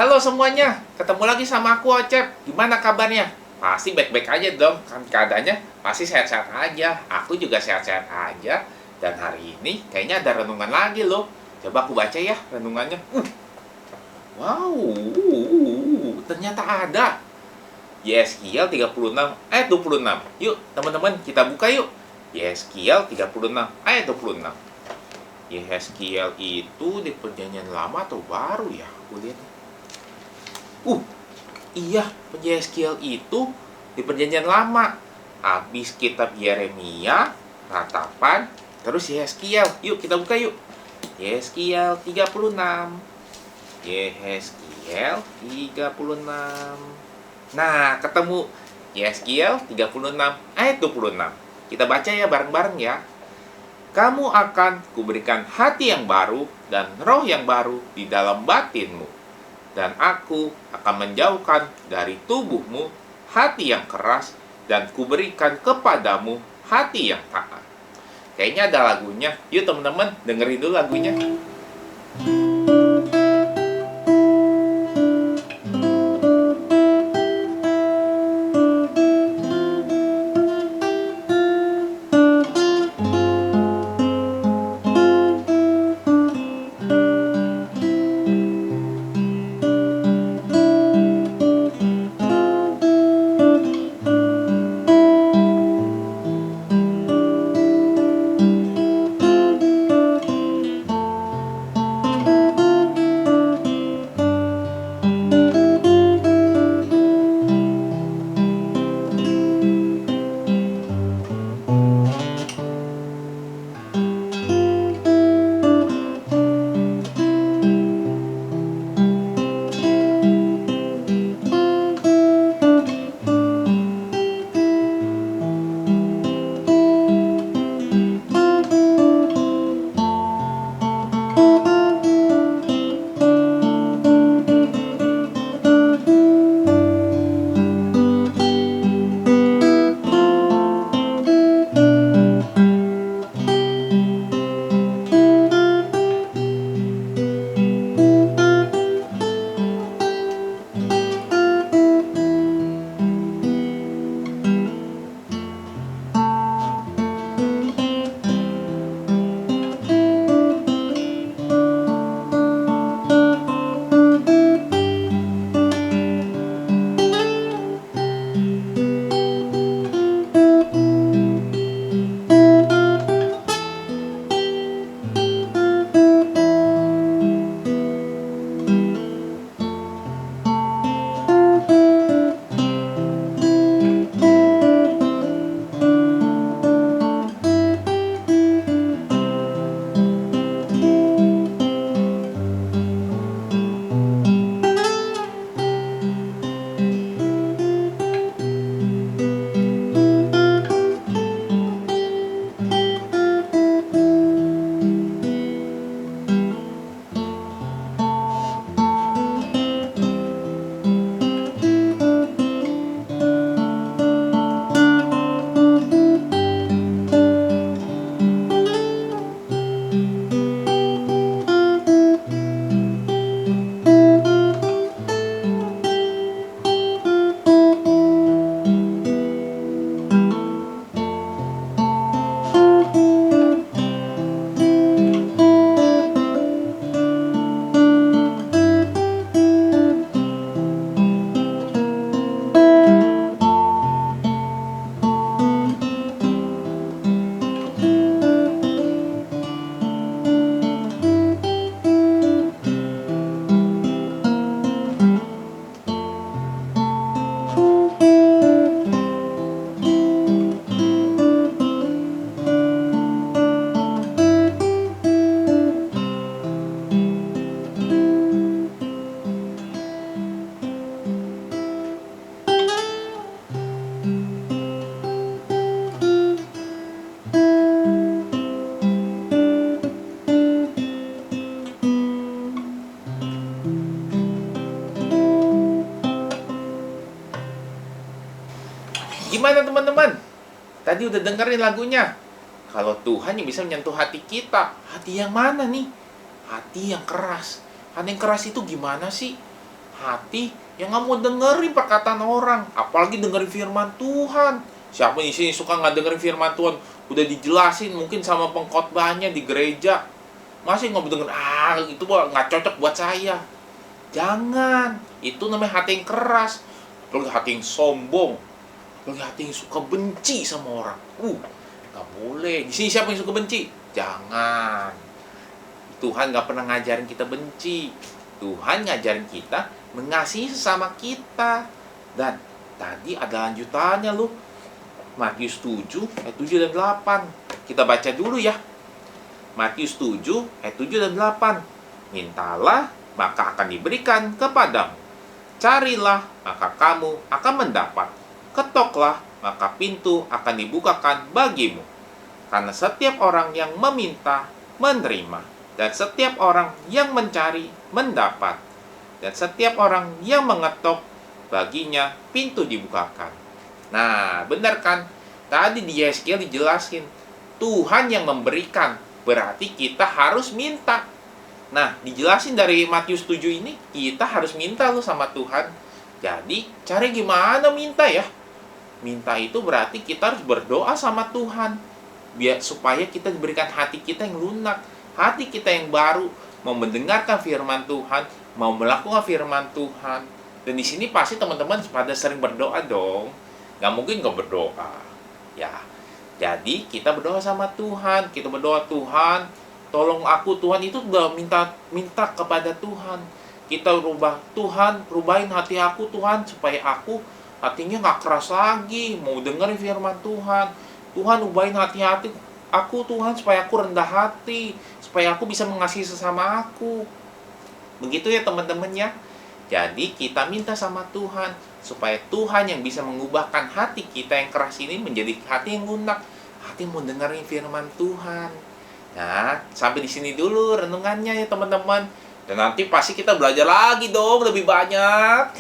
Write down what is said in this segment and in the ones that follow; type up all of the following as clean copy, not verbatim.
Halo semuanya, ketemu lagi sama aku Ocep. Gimana kabarnya? Pasti baik-baik aja dong, kan keadaannya pasti sehat-sehat aja. Aku juga sehat-sehat aja. Dan hari ini kayaknya ada renungan lagi loh. Coba aku baca ya renungannya. Wow, ternyata ada. Yeskiel 36 ayat 26. Yuk teman-teman kita buka yuk. Yeskiel 36 ayat 26. Yeskiel itu di perjanjian lama atau baru ya? Aku lihat. Iya, Yeskiel itu di perjanjian lama. Habis kitab Yeremia, Ratapan, terus Yeskiel. Yuk kita buka yuk. Yeskiel 36. Yeskiel 36. Nah, ketemu Yeskiel 36 ayat 26. Kita baca ya bareng-bareng ya. Kamu akan kuberikan hati yang baru dan roh yang baru di dalam batinmu. Dan aku akan menjauhkan dari tubuhmu hati yang keras dan kuberikan kepadamu hati yang taat. Kayaknya ada lagunya. Yuk teman-teman dengerin dulu lagunya. Gimana teman-teman? Tadi udah dengerin lagunya. Kalau Tuhan yang bisa menyentuh hati kita, hati yang mana nih? Hati yang keras. Hati yang keras itu gimana sih? hati yang nggak mau dengerin perkataan orang, apalagi dengerin firman Tuhan. Siapa di sini suka nggak dengerin firman Tuhan? Udah dijelasin mungkin sama pengkhotbahnya di gereja, masih nggak denger, itu nggak cocok buat saya. Jangan, itu namanya hati yang keras, apalagi hati yang sombong, apalagi hati yang suka benci sama orang. Nggak boleh. Di sini siapa yang suka benci? Jangan. Tuhan nggak pernah ngajarin kita benci. Tuhan ngajarin kita mengasihi sesama kita. Dan tadi ada lanjutannya loh. Matius 7 ayat 7 dan 8. Kita baca dulu ya. Matius 7 ayat 7 dan 8. Mintalah, maka akan diberikan kepadamu. Carilah, maka kamu akan mendapat. Ketoklah, maka pintu akan dibukakan bagimu. Karena setiap orang yang meminta, menerima. Dan setiap orang yang mencari, mendapat. Dan setiap orang yang mengetok, baginya pintu dibukakan. Nah, benar kan? Tadi di Yeskiel dijelasin, Tuhan yang memberikan, berarti kita harus minta. Nah, dijelasin dari Matius 7 ini, kita harus minta loh sama Tuhan. Jadi, cara gimana minta ya? Minta itu berarti kita harus berdoa sama Tuhan, biar supaya kita diberikan hati kita yang lunak, hati kita yang baru, mau mendengarkan firman Tuhan, mau melakukan firman Tuhan. Dan di sini pasti teman-teman pada sering berdoa dong. Nggak mungkin nggak berdoa. Ya, jadi kita berdoa sama Tuhan. Kita berdoa, Tuhan, tolong aku. Tuhan itu udah minta kepada Tuhan. Kita Tuhan, rubahin hati aku Tuhan, supaya aku hatinya nggak keras lagi, mau dengerin firman Tuhan. Tuhan, ubahin hati-hati aku Tuhan, supaya aku rendah hati, supaya aku bisa mengasihi sesama aku. Begitu ya teman-teman ya. Jadi kita minta sama Tuhan, supaya Tuhan yang bisa mengubahkan hati kita yang keras ini menjadi hati yang lunak, hati yang mau dengerin firman Tuhan. Nah, sampai di sini dulu renungannya ya teman-teman. Dan nanti pasti kita belajar lagi dong lebih banyak.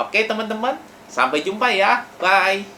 Oke teman-teman, sampai jumpa ya. Bye.